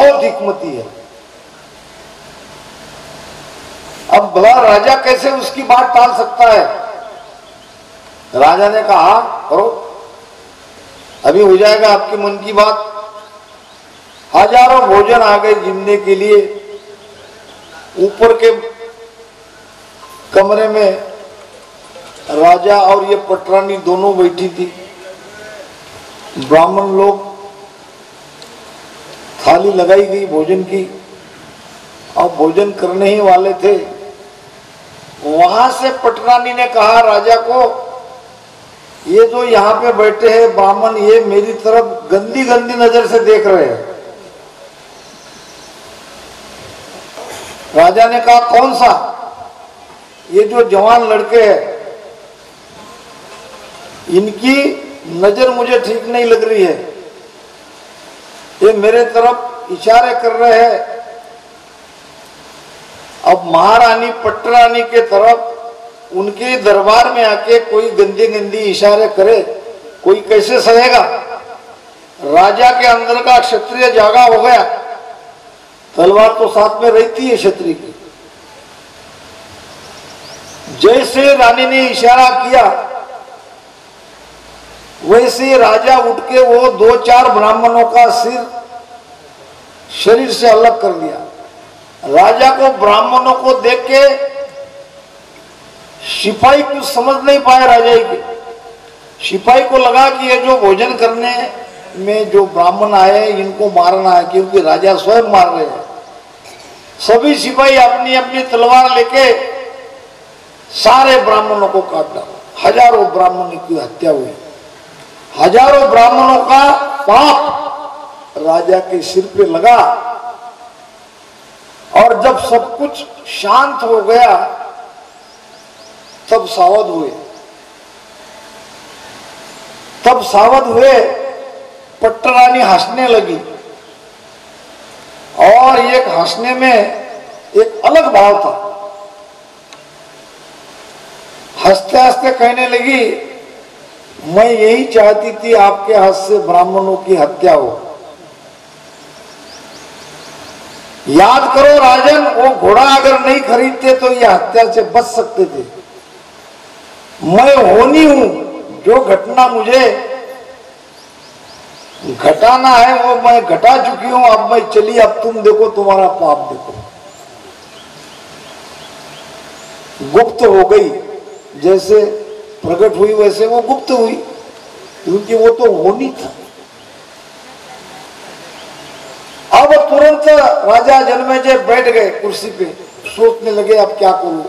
बहुत हिकमती है। अब भला राजा कैसे उसकी बात टाल सकता है? राजा ने कहा करो, अभी हो जाएगा आपके मन की बात। हजारों भोजन आ गए जिमने के लिए। ऊपर के कमरे में राजा और ये पटरानी दोनों बैठी थी। ब्राह्मण लोग, थाली लगाई गई भोजन की और भोजन करने ही वाले थे। वहां से पटरानी ने कहा राजा को, ये जो यहाँ पे बैठे हैं ब्राह्मण, ये मेरी तरफ गंदी गंदी नजर से देख रहे हैं। राजा ने कहा कौन सा? ये जो जवान लड़के हैं, इनकी नजर मुझे ठीक नहीं लग रही है। ये मेरे तरफ इशारे कर रहे हैं। अब महारानी पटरानी के तरफ उनके दरबार में आके कोई गंदे गंदी इशारे करे, कोई कैसे सहेगा? राजा के अंदर का क्षत्रिय जागा हो गया। तलवार तो साथ में रहती है क्षत्रिय की। जैसे रानी ने इशारा किया वैसे राजा उठ के वो 2-4 ब्राह्मणों का सिर शरीर से अलग कर दिया। राजा को ब्राह्मणों को देख के सिपाही कुछ समझ नहीं पाए। राजा के सिपाही को लगा कि ये जो भोजन करने में जो ब्राह्मण आए इनको मारना है, क्योंकि राजा स्वयं मार रहे हैं। सभी सिपाही अपनी अपनी तलवार लेके सारे ब्राह्मणों को काट डाला। हजारों ब्राह्मणों की हत्या हुई। हजारों ब्राह्मणों का पाप राजा के सिर पे लगा। और जब सब कुछ शांत हो गया तब सावध हुए। पटरानी हंसने लगी और एक हंसने में एक अलग भाव था। हंसते हंसते कहने लगी, मैं यही चाहती थी आपके हाथ से ब्राह्मणों की हत्या हो। याद करो राजन, वो घोड़ा अगर नहीं खरीदते तो ये हत्या से बच सकते थे। मैं होनी हूं, जो घटना मुझे घटाना है वो मैं घटा चुकी हूं। अब मैं चली, अब तुम देखो तुम्हारा पाप देखो। गुप्त हो गई, जैसे प्रकट हुई वैसे वो गुप्त हुई, क्योंकि वो तो होनी था। अब तुरंत राजा जन्मेजय बैठ गए कुर्सी पे, सोचने लगे अब क्या करूं।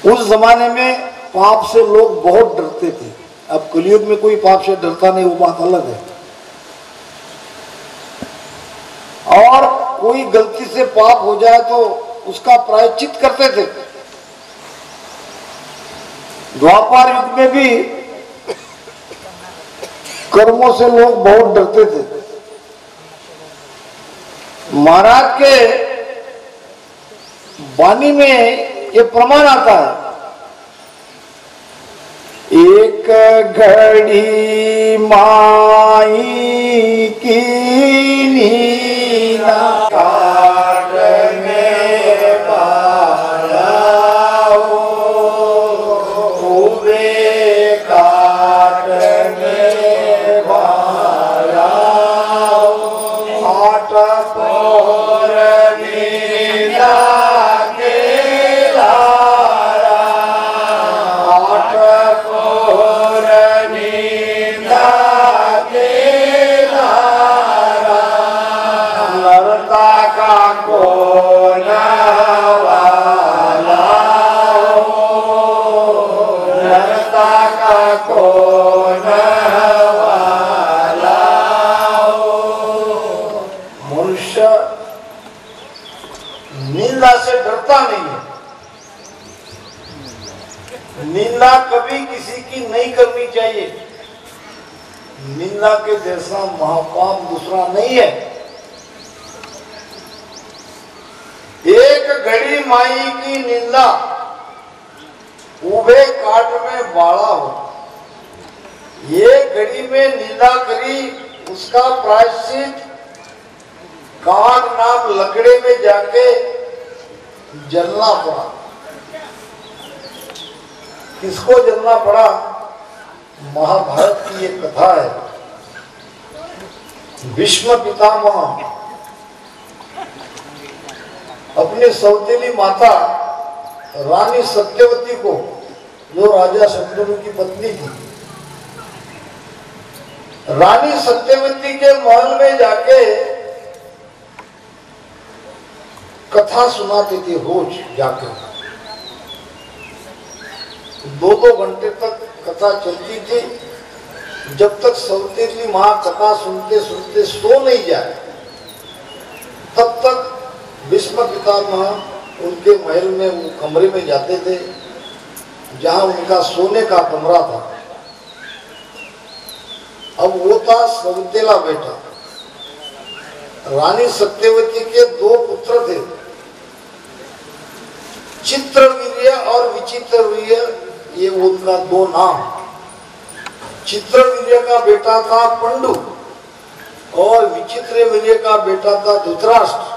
उस जमाने में पाप से लोग बहुत डरते थे। अब कलयुग में कोई पाप से डरता नहीं, वो बात अलग है। और कोई गलती से पाप हो जाए तो उसका प्रायश्चित करते थे। द्वापर युग में भी कर्मों से लोग बहुत डरते थे। महाराज के वाणी में ये प्रमाण आता है, एक घड़ी माई की नीना काट में पाया खूबे काट में पाया आठ पोर नीला के लाया आठ पोर नीला के लाया नरता का कोन वाला नरता का कोन वाला मनुष्य निंदा से डरता नहीं है। निंदा कभी किसी की नहीं करनी चाहिए। निंदा के जैसा महापाप दूसरा नहीं है। एक घड़ी माई की निंदा उभे काट में बाड़ा हो। ये घड़ी में निंदा करी, उसका प्रायश्चित काग नाम लकड़े में जाके जलना पड़ा। किसको जलना पड़ा? महाभारत की एक कथा है। भीष्म पितामह अपनी सौतेली माता रानी सत्यवती को, जो राजा शंतनु की पत्नी थी, रानी सत्यवती के महल में जाके कथा सुनाते थे रोज जाकर। 2-2 घंटे तक कथा चलती थी, जब तक सौतेली मां कथा सुनते सुनते सो नहीं जाए तब तक भीष्म पितामह उनके महल में वो कमरे में जाते थे जहां उनका सोने का कमरा था। अब वो था सौतेला बेटा। रानी सत्यवती के 2 पुत्र थे, चित्रवीर्य और विचित्रवीर्य, ये उनका 2 नाम। चित्रवीर्य का बेटा था पंडु और विचित्रवीर्य का बेटा था धृतराष्ट्र।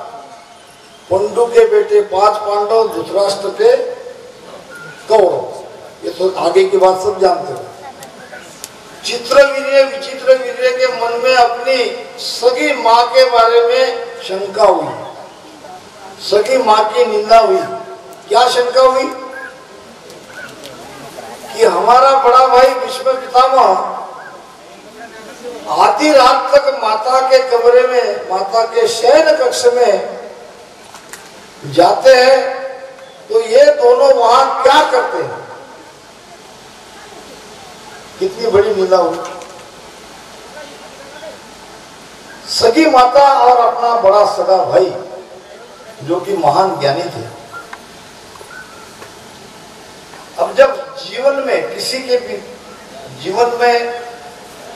पंडु के बेटे 5 पांडव, धृतराष्ट्र के कौरव। ये तो आगे की बात सब जानते हो। चित्रवीर्य विचित्रवीर्य के मन में अपनी सगी माँ के बारे में शंका हुई, सगी माँ की निंदा हुई। क्या शंका हुई? कि हमारा बड़ा भाई भीष्म पितामह आधी रात तक माता के कमरे में, माता के शयन कक्ष में जाते हैं, तो ये दोनों वहां क्या करते हैं? कितनी बड़ी निंदा हुई। सगी माता और अपना बड़ा सगा भाई, जो कि महान ज्ञानी थे। अब जब जीवन में, किसी के भी जीवन में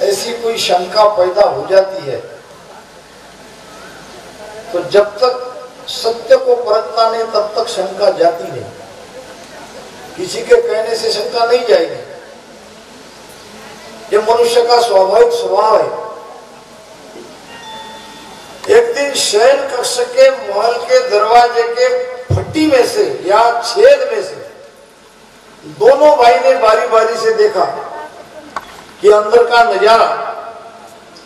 ऐसी कोई शंका पैदा हो जाती है, तो जब तक सत्य को परखता नहीं तब तक शंका जाती नहीं। किसी के कहने से शंका नहीं जाएगी। ये मनुष्य का स्वाभाविक स्वभाव है। एक दिन शयन कक्ष के महल के दरवाजे के फट्टी में से या छेद में से दोनों भाई ने बारी बारी से देखा कि अंदर का नजारा,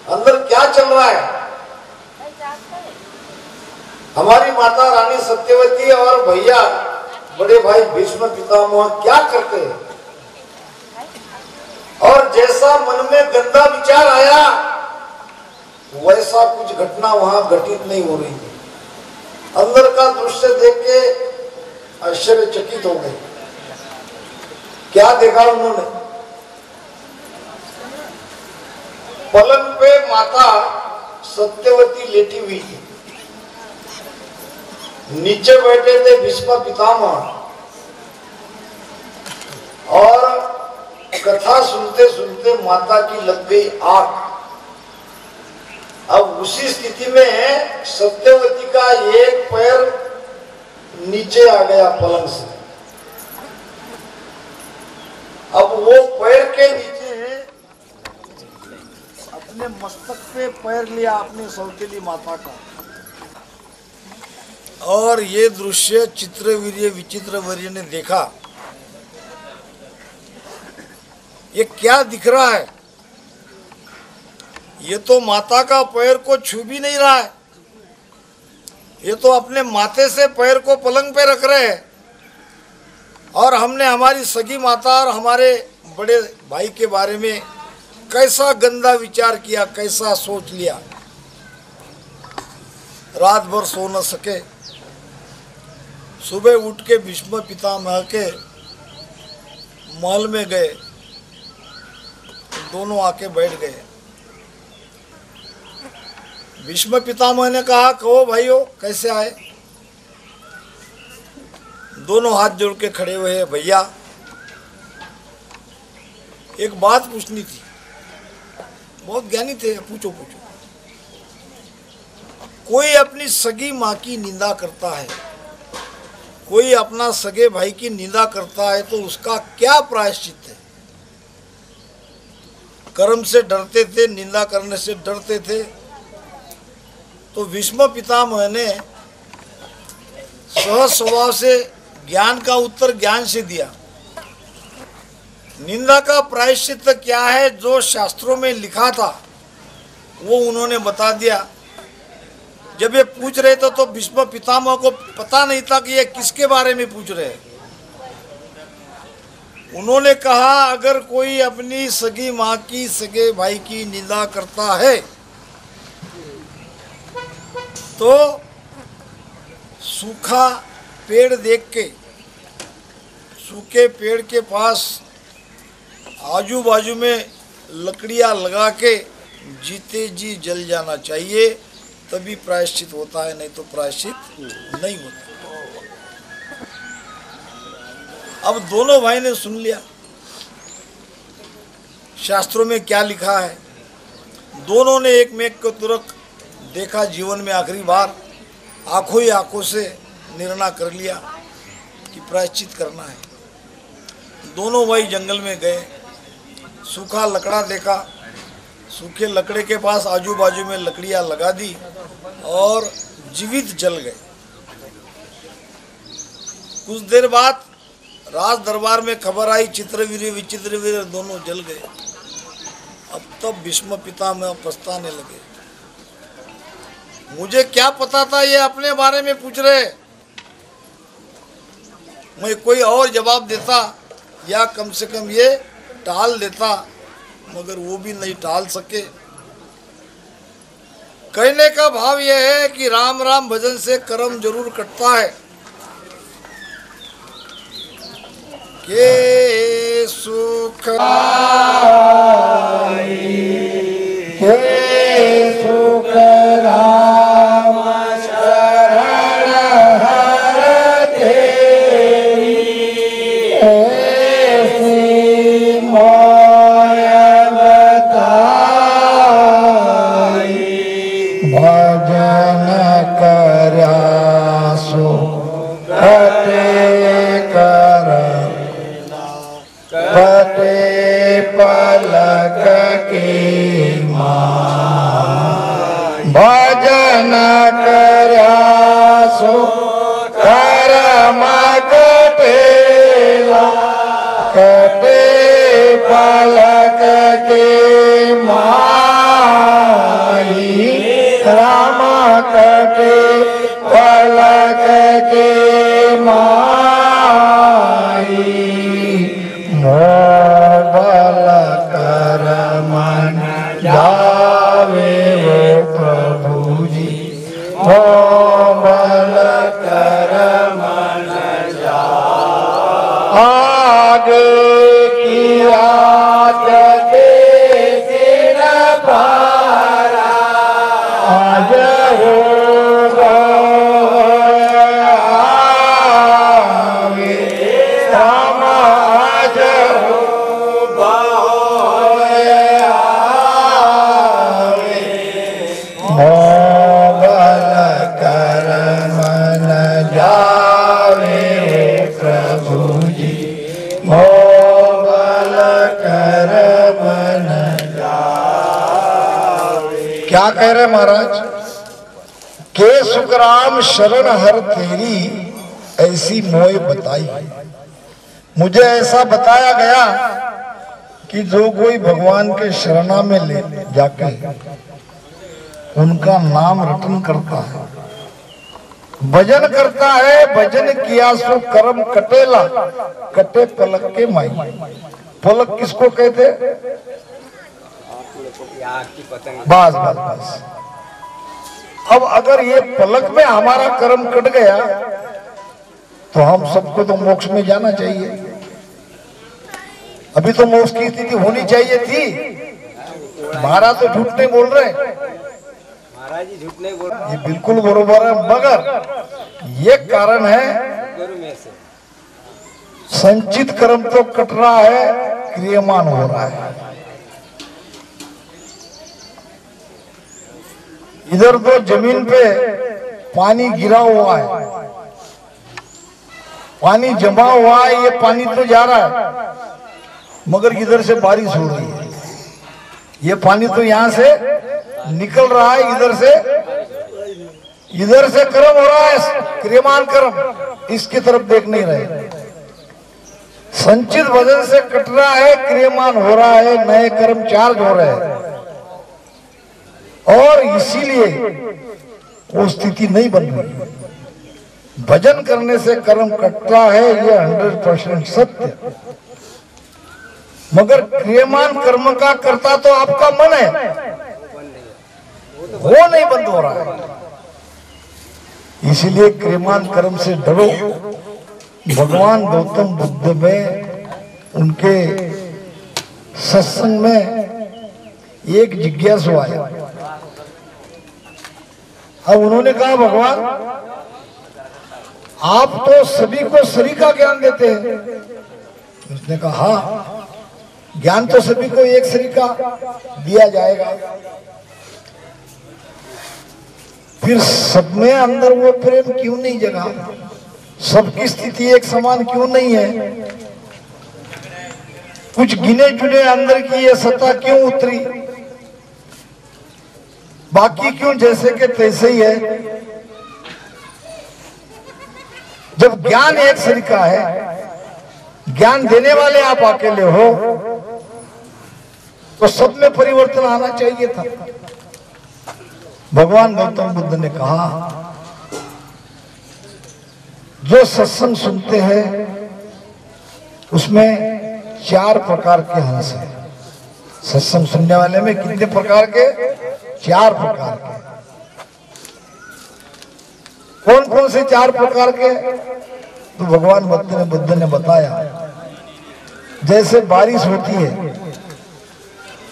अंदर क्या चल रहा है। हमारी माता रानी सत्यवती और भैया बड़े भाई भीष्म पितामह क्या करते हैं। और जैसा मन में गंदा विचार आया, वैसा कुछ घटना वहां घटित नहीं हो रही थी। अंदर का दृश्य देख के आश्चर्यचकित हो गए। क्या देखा उन्होंने? पलंग पे माता सत्यवती लेटी हुई थी, नीचे बैठे थे भीष्म पितामह और कथा सुनते सुनते माता की लग गई आंख। अब उसी स्थिति में सत्यवती का एक पैर नीचे आ गया पलंग से। अब वो पैर के नीचे अपने मस्तक पे पैर लिया अपने सौतेली माता का। और ये दृश्य चित्रवीर्य विचित्रवीर्य ने देखा। ये क्या दिख रहा है? ये तो माता का पैर को छू भी नहीं रहा है। ये तो अपने माथे से पैर को पलंग पे रख रहे हैं। और हमने हमारी सगी माता और हमारे बड़े भाई के बारे में कैसा गंदा विचार किया, कैसा सोच लिया। रात भर सो न सके। सुबह उठ के भीष्म पितामह के महल में गए। दोनों आके बैठ गए। भीष्म पितामह ने कहा, कहो भाइयों कैसे आए? दोनों हाथ जोड़ के खड़े हुए हैं। भैया एक बात पूछनी थी। बहुत ज्ञानी थे, पूछो पूछो। कोई अपनी सगी माँ की निंदा करता है, कोई अपना सगे भाई की निंदा करता है, तो उसका क्या प्रायश्चित है? कर्म से डरते थे, निंदा करने से डरते थे, तो भीष्म पितामह ने सहज स्वभाव से ज्ञान का उत्तर ज्ञान से दिया। निंदा का प्रायश्चित क्या है जो शास्त्रों में लिखा था वो उन्होंने बता दिया। जब ये पूछ रहे थे तो भीष्म पितामह को पता नहीं था कि ये किसके बारे में पूछ रहे हैं। उन्होंने कहा अगर कोई अपनी सगी माँ की सगे भाई की निंदा करता है तो सूखा पेड़ देख के सूखे पेड़ के पास आजू बाजू में लकड़ियाँ लगा के जीते जी जल जाना चाहिए, तभी प्रायश्चित होता है, नहीं तो प्रायश्चित नहीं होता। अब दोनों भाई ने सुन लिया शास्त्रों में क्या लिखा है। दोनों ने एक में को तुरंत देखा, जीवन में आखिरी बार आंखों ही आंखों से निर्णय कर लिया कि प्रायश्चित करना है। दोनों भाई जंगल में गए, सूखा लकड़ा देखा, सूखे लकड़े के पास आजू बाजू में लकड़ियां लगा दी और जीवित जल गए। कुछ देर बाद राज दरबार में खबर आई, चित्रवीर विचित्रवीर दोनों जल गए। अब तब भीष्म पितामह पछताने लगे, मुझे क्या पता था ये अपने बारे में पूछ रहे। मैं कोई और जवाब देता या कम से कम ये टाल देता, मगर वो भी नहीं टाल सके। कहने का भाव यह है कि राम राम भजन से कर्म जरूर कटता है। के सुख के सुख राम शरण हर तेरी, ऐसी मोय बताई। भजन करया सो कटे कर कटे पलक की माँ। भजन करया सो कर्म कटेला, कटे पलक की माई। राम कटे पलक की माई। मोबल कर मन जावे वो प्रभु जी, मोबल कर मन जा। आगे की रात के न पारा, आज होगा राम आज मोबल कर मन जावे प्रभु जी, मोबल कर मन जावे। क्या कह रहे महाराज? के सुखराम शरण हर तेरी, ऐसी मोय बताई। मुझे ऐसा बताया गया कि जो कोई भगवान के शरणा में ले जाके उनका नाम रटन करता है, भजन करता है, भजन किया सो कर्म कटेला, कटे पलक के माई। पलक किसको कहते? बस बस बस। अब अगर ये पलक में हमारा कर्म कट गया तो हम सबको तो मोक्ष में जाना चाहिए। अभी तो मोक्ष की स्थिति होनी चाहिए थी। महाराज तो झूठ नहीं बोल रहे, महाराज जी झूठ नहीं बोल रहे, ये बिल्कुल बरोबर है। मगर ये कारण है संचित कर्म तो कट रहा है, क्रियमान हो रहा है। इधर तो जमीन पे पानी गिरा हुआ है, पानी जमा हुआ है, ये पानी तो जा रहा है, मगर इधर से बारिश हो रही है। ये पानी तो यहाँ से निकल रहा है, इधर से इधर से कर्म हो रहा है, क्रियमान कर्म, इसकी तरफ देख नहीं रहे। संचित वजन से कट रहा है, क्रियमान हो रहा है, नए कर्म चार्ज हो रहे हैं, और इसीलिए वो स्थिति नहीं बन रही। भजन करने से कर्म कटता है, ये 100% सत्य। मगर क्रियमान कर्म का करता तो आपका मन है, वो नहीं बंद हो रहा है। इसीलिए क्रियमान कर्म से डरो। भगवान गौतम बुद्ध में, उनके सत्संग में एक जिज्ञासु आया। अब उन्होंने कहा, भगवान आप तो सभी को सरी का ज्ञान देते हैं। उसने कहा, हाँ, ज्ञान तो सभी को एक सरी का दिया जाएगा, फिर सब में अंदर वो प्रेम क्यों नहीं जगा? सबकी स्थिति एक समान क्यों नहीं है? कुछ गिने चुने अंदर की ये सत्ता क्यों उतरी? बाकी क्यों जैसे के तैसे ही है? जब ज्ञान एक सरीका है, ज्ञान देने वाले आप अकेले हो, तो सब में परिवर्तन आना चाहिए था। भगवान गौतम बुद्ध ने कहा, जो सत्संग सुनते हैं उसमें 4 प्रकार के हंस हैं। सत्संग सुनने वाले में कितने प्रकार के? 4 प्रकार के। कौन कौन से 4 प्रकार के? तो भगवान बुद्ध ने बताया, जैसे बारिश होती है,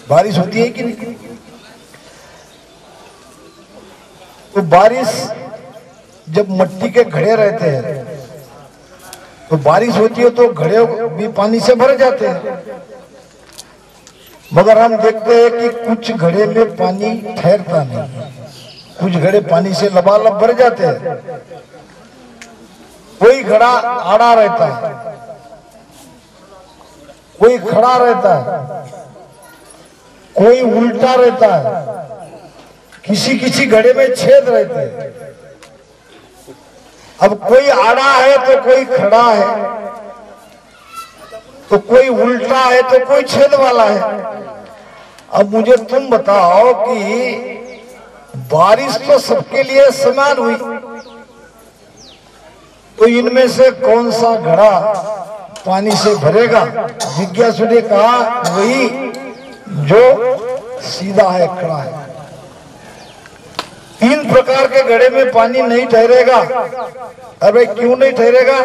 बारिश होती है कि नहीं? तो बारिश जब मिट्टी के घड़े रहते हैं, तो बारिश होती है तो घड़े भी पानी से भर जाते हैं। मगर हम देखते हैं कि कुछ घड़े में पानी ठहरता नहीं, कुछ घड़े पानी से लबालब भर जाते हैं। कोई घड़ा आड़ा रहता है, कोई खड़ा रहता है, कोई उल्टा रहता है, किसी किसी घड़े में छेद रहते हैं। अब कोई आड़ा है तो कोई खड़ा है, तो कोई उल्टा है तो कोई छेद वाला है। अब मुझे तुम बताओ कि बारिश तो सबके लिए समान हुई, तो इनमें से कौन सा घड़ा पानी से भरेगा? जिज्ञासु ने कहा, वही जो सीधा है, खड़ा है। 3 प्रकार के घड़े में पानी नहीं ठहरेगा। अरे क्यों नहीं ठहरेगा?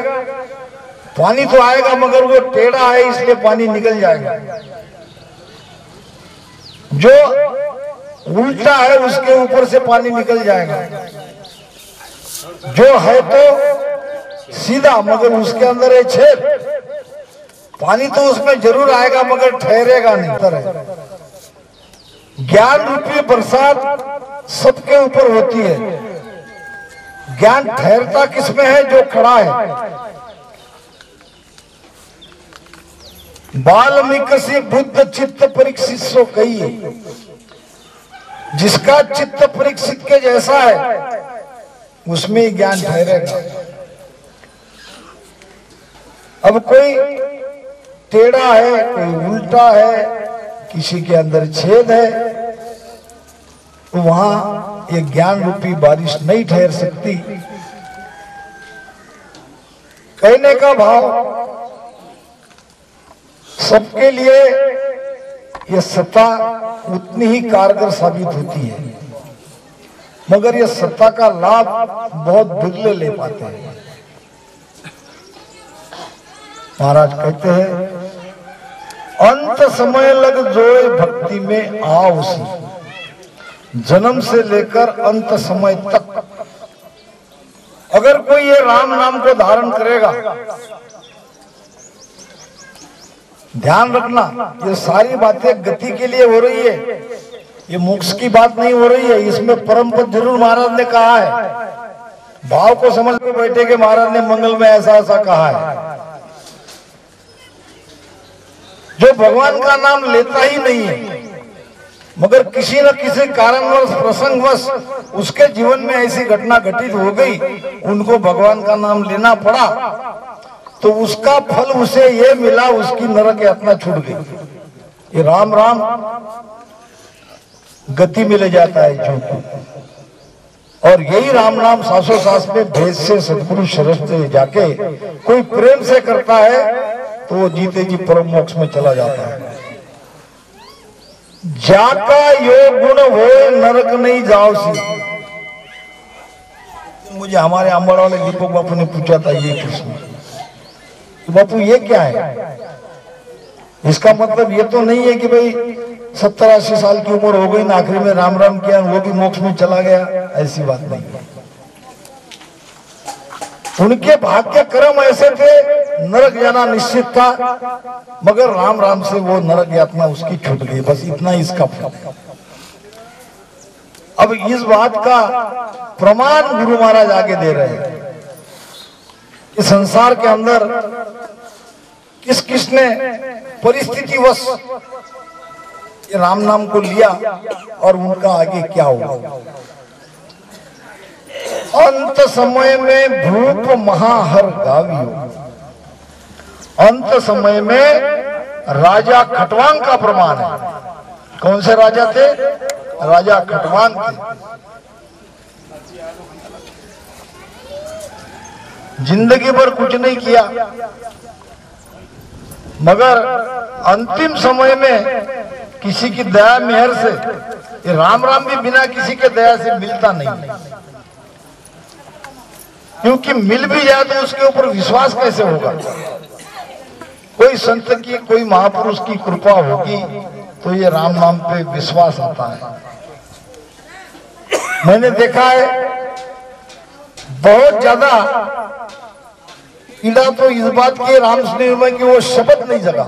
पानी तो आएगा मगर वो टेढ़ा है, इसलिए पानी निकल जाएगा। जो उल्टा है उसके ऊपर से पानी निकल जाएगा। जो है तो सीधा मगर उसके अंदर है छेद, पानी तो उसमें जरूर आएगा मगर ठहरेगा नहीं। ज्ञान रूपी बरसात सबके ऊपर होती है। ज्ञान ठहरता किसमें है? जो खड़ा है। वाल्मीकि बुद्ध चित्त परीक्षित सो कही, जिसका चित्त परीक्षित के जैसा है उसमें ही ज्ञान ठहरेगा। अब कोई टेढ़ा है, कोई उल्टा है, किसी के अंदर छेद है, तो वहां ये ज्ञान रूपी बारिश नहीं ठहर सकती। कहने का भाव, सबके लिए ये सत्ता उतनी ही कारगर साबित होती है, मगर ये सत्ता का लाभ बहुत बिरले ले पाते हैं। महाराज कहते हैं, अंत समय लग जोए भक्ति में आवसी, जन्म से लेकर अंत समय तक अगर कोई ये राम नाम को धारण करेगा, ध्यान रखना, ये सारी बातें गति के लिए हो रही है, ये मोक्ष की बात नहीं हो रही है। इसमें परम पद जरूर महाराज ने कहा है। भाव को समझ के बैठे के महाराज ने मंगल में ऐसा ऐसा कहा है। जो भगवान का नाम लेता ही नहीं है, मगर किसी न किसी कारणवश प्रसंगवश उसके जीवन में ऐसी घटना घटित हो गई, उनको भगवान का नाम लेना पड़ा, तो उसका फल उसे ये मिला, उसकी नरक यातना छूट गई। ये राम राम गति मिल जाता है जो, और यही राम नाम सासों सास में भेद से सदगुरु शरद से जाके कोई प्रेम से करता है तो वो जीते जी परम मोक्ष में चला जाता है। जाका योग गुण हो नरक नहीं जाओ सी। मुझे हमारे अंबड़ वाले दीपक बापू ने पूछा था ये प्रश्न, तो बापू ये क्या है? इसका मतलब ये तो नहीं है कि भाई 70-80 साल की उम्र हो गई ना, आखिरी में राम राम किया वो भी मोक्ष में चला गया, ऐसी बात नहीं है। उनके भाग्य कर्म ऐसे थे, नरक जाना निश्चित था, मगर राम राम से वो नरक यातना उसकी छूट गई, बस इतना इसका फल। अब इस बात का प्रमाण गुरु महाराज आगे दे रहे हैं कि संसार के अंदर किस किसने परिस्थितिवश राम नाम को लिया और उनका आगे क्या हुआ। अंत समय में भूप महाहर गावियो, अंत समय में राजा खटवांग का प्रमाण है। कौन से राजा थे? राजा खटवांग थे। जिंदगी भर कुछ नहीं किया, मगर अंतिम समय में किसी की दया मेहर से, ये राम राम भी बिना किसी के दया से मिलता नहीं, क्योंकि मिल भी जाए तो उसके ऊपर विश्वास कैसे होगा? कोई संत की, कोई महापुरुष की कृपा होगी तो ये राम नाम पे विश्वास आता है। मैंने देखा है बहुत ज्यादा पीड़ा तो इस बात की राम स्नेह में कि वो शब्द नहीं जगा,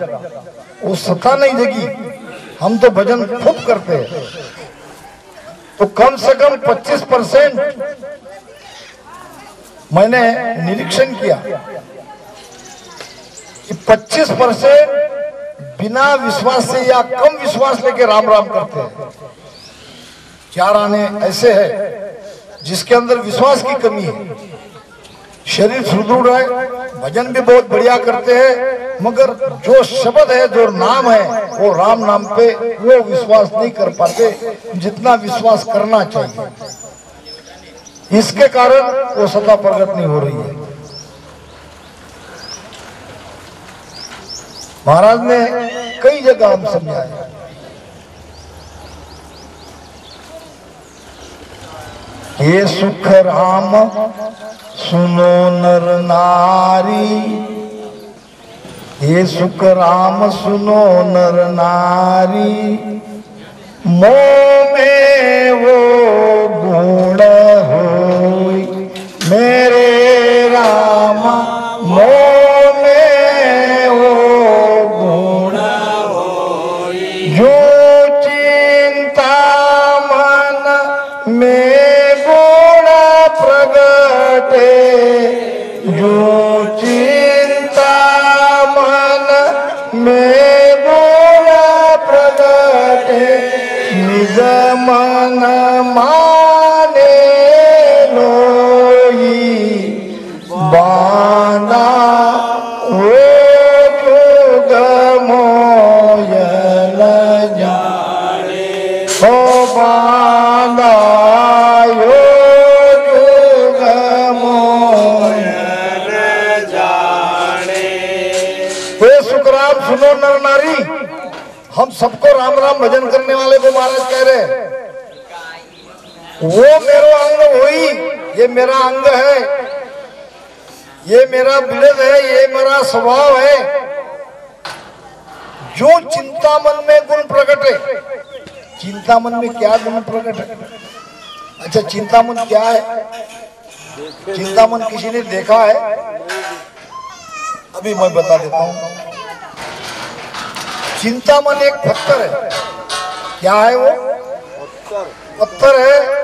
वो सत्ता नहीं जगी। हम तो भजन खूब करते हैं, तो कम से कम 25% मैंने निरीक्षण किया कि 25% बिना विश्वास से या कम विश्वास लेके राम राम करते हैं। 4 आने ऐसे हैं जिसके अंदर विश्वास की कमी है, शरीर सुदृढ़ है, भजन भी बहुत बढ़िया करते हैं, मगर जो शब्द है, जो नाम है, वो राम नाम पे वो विश्वास नहीं कर पाते जितना विश्वास करना चाहिए। इसके कारण वो सत्ता प्रकट नहीं हो रही है। महाराज ने कई जगह हम समझाया, ये सुख राम सुनो नर नारी, ये सुख राम सुनो नर नारी, मोह में वो गुण होई मेरे रामा, मोह में वो गुण होई, जो चिंता मन में गुण प्रगटे, जो चिंता मन में गुण प्रगटे, निज मन माने लोई बांधा वो जुग मोयल जाने, हो बांधा यो जुग मोयल जाने। हे सुखराम सुनो नर नारी, हम सबको राम राम भजन करने वाले को महाराज कह रहे हैं, वो मेरा अंग होई, ये मेरा अंग है, ये मेरा बिरद है, ये मेरा स्वभाव है। जो चिंता मन में गुण प्रकट है, चिंता मन में क्या गुण प्रकट है? अच्छा, चिंता मन क्या है? चिंता मन किसी ने देखा है? अभी मैं बता देता हूं। चिंता मन एक पत्थर है। क्या है वो? पत्थर है।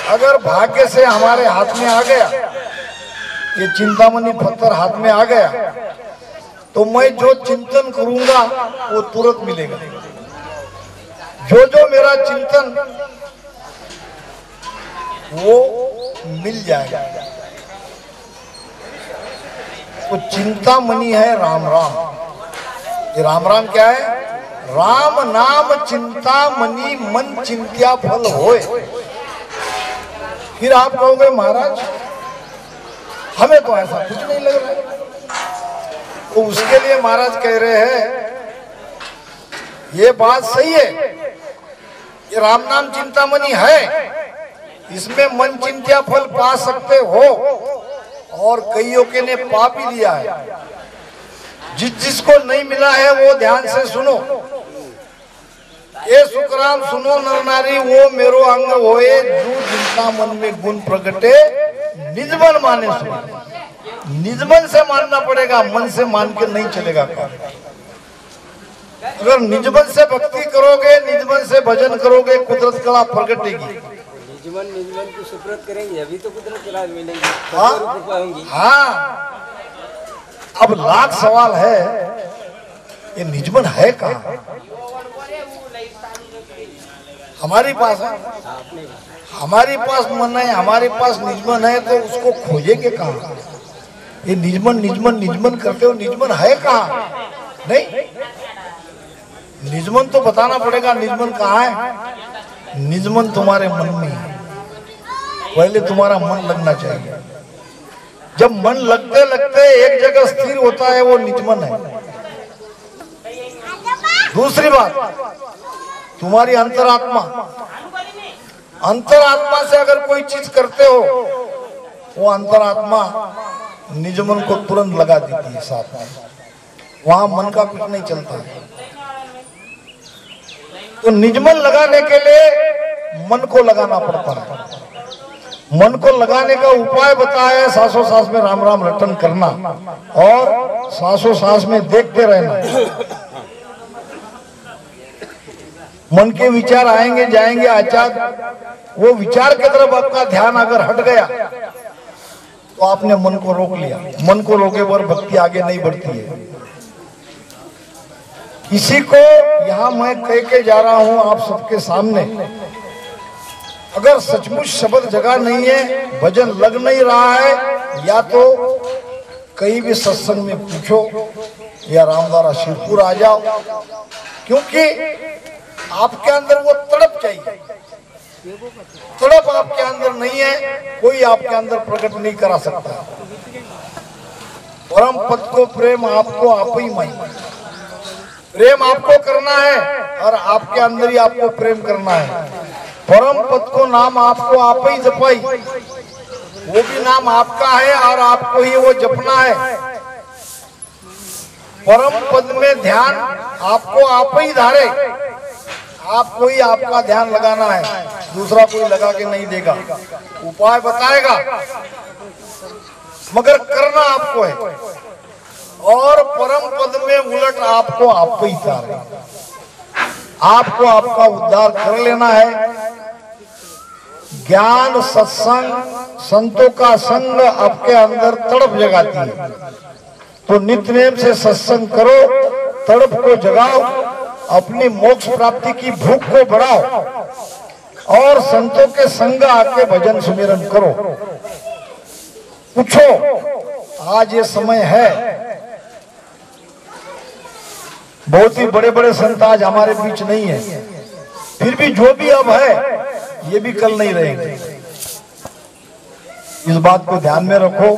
अगर भाग्य से हमारे हाथ में आ गया, ये चिंतामणि पत्थर हाथ में आ गया, तो मैं जो चिंतन करूंगा वो तुरंत मिलेगा। जो मेरा चिंतन वो मिल जाएगा। तो चिंतामणि है राम राम। ये राम राम क्या है? राम नाम चिंतामणि मन चिंत्या फल होए। फिर आप कहोगे महाराज हमें तो ऐसा कुछ नहीं लग रहा है। तो उसके लिए महाराज कह रहे हैं ये बात सही है, ये राम नाम चिंतामणि है, इसमें मन चिंत्या फल पा सकते हो। और कईयों के ने पा भी लिया है। जिसको नहीं मिला है वो ध्यान से सुनो। ये सुखराम सुनो नर नारी, वो मेरो अंग होए, जो जिनका मन में गुण प्रगटे, निजमन माने सुनो। निजमन से मानना पड़ेगा, मन से मान के नहीं चलेगा काम। अगर निजमन से भक्ति करोगे, निजमन से भजन करोगे, कुदरत कला प्रगटेगी। निजमन की सुप्रत करेंगे अभी तो कुदरत की राज मिलेगी। हाँ, अब लाख सवाल है ये निजमन है कहाँ? हमारे पास है, हमारे पास मन है, हमारे पास निजमन है, तो उसको खोजेंगे कहाँ? ये निजमन निजमन निजमन करते हो, निजमन है कहाँ? नहीं, निजमन तो बताना पड़ेगा। निजमन कहाँ है? निजमन तुम्हारे मन में है। पहले तुम्हारा मन लगना चाहिए। जब मन लगते लगते एक जगह स्थिर होता है वो निजमन है। दूसरी बात, तुम्हारी अंतरात्मा, अंतरात्मा से अगर कोई चीज करते हो वो अंतरात्मा निजमन को तुरंत लगा देती है साथ में। वहां मन का कुछ नहीं चलता है। तो निजमन लगाने के लिए मन को लगाना पड़ता है। मन को लगाने का उपाय बताया, सांसों सांस में राम राम रटन करना और सांसों सांस में देखते रहना। मन के विचार आएंगे जाएंगे, अचानक वो विचार की तरफ आपका ध्यान अगर हट गया तो आपने मन को रोक लिया। मन को रोके पर भक्ति आगे नहीं बढ़ती है। इसी को यहां मैं कह के जा रहा हूं आप सबके सामने। अगर सचमुच शब्द जगह नहीं है, भजन लग नहीं रहा है, या तो कहीं भी सत्संग में पूछो या रामद्वारा शिवपुर आ जाओ, क्योंकि आपके अंदर वो तड़प चाहिए। तड़प आपके अंदर नहीं है, कोई आपके अंदर प्रकट नहीं करा सकता। परम पद को प्रेम आपको आप ही माई। प्रेम आपको करना है और आपके अंदर ही आपको प्रेम करना है। परम पद को नाम आपको आप ही जपाई, वो भी नाम आपका है और आपको ही वो जपना है। परम पद में ध्यान आपको आप ही धारे, आपको ही आपका ध्यान लगाना है, दूसरा कोई लगा के नहीं देगा। उपाय बताएगा मगर करना आपको है। और परम पद में उलट आपको आप ही तारे, आपको आपका उद्धार कर लेना है। ज्ञान सत्संग संतों का संग आपके अंदर तड़प जगाती है, तो नित्य नेम से सत्संग करो, तड़प को जगाओ, अपनी मोक्ष प्राप्ति की भूख को बढ़ाओ और संतों के संग आके भजन सुमिरन करो। पूछो, आज ये समय है। बहुत ही बड़े बड़े संत आज हमारे बीच नहीं है, फिर भी जो भी अब है ये भी कल नहीं रहेंगे। इस बात को ध्यान में रखो।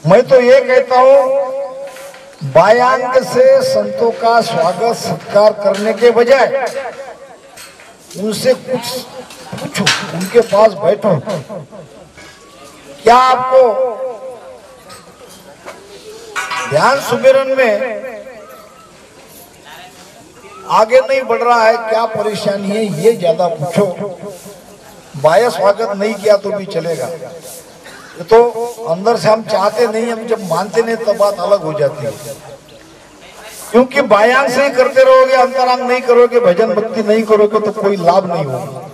मैं तो ये कहता हूं, बायांग से संतों का स्वागत सत्कार करने के बजाय उनसे कुछ पूछो, उनके पास बैठो। क्या आपको ध्यान सुमिरन में आगे नहीं बढ़ रहा है, क्या परेशानी है, ये ज्यादा पूछो। बाह्य स्वागत नहीं किया तो भी चलेगा, ये तो अंदर से हम चाहते नहीं, हम जब मानते नहीं तब बात अलग हो जाती है। क्योंकि बाह्यांग से ही करते रहोगे, अंतरांग नहीं करोगे, भजन भक्ति नहीं करोगे तो कोई लाभ नहीं होगा।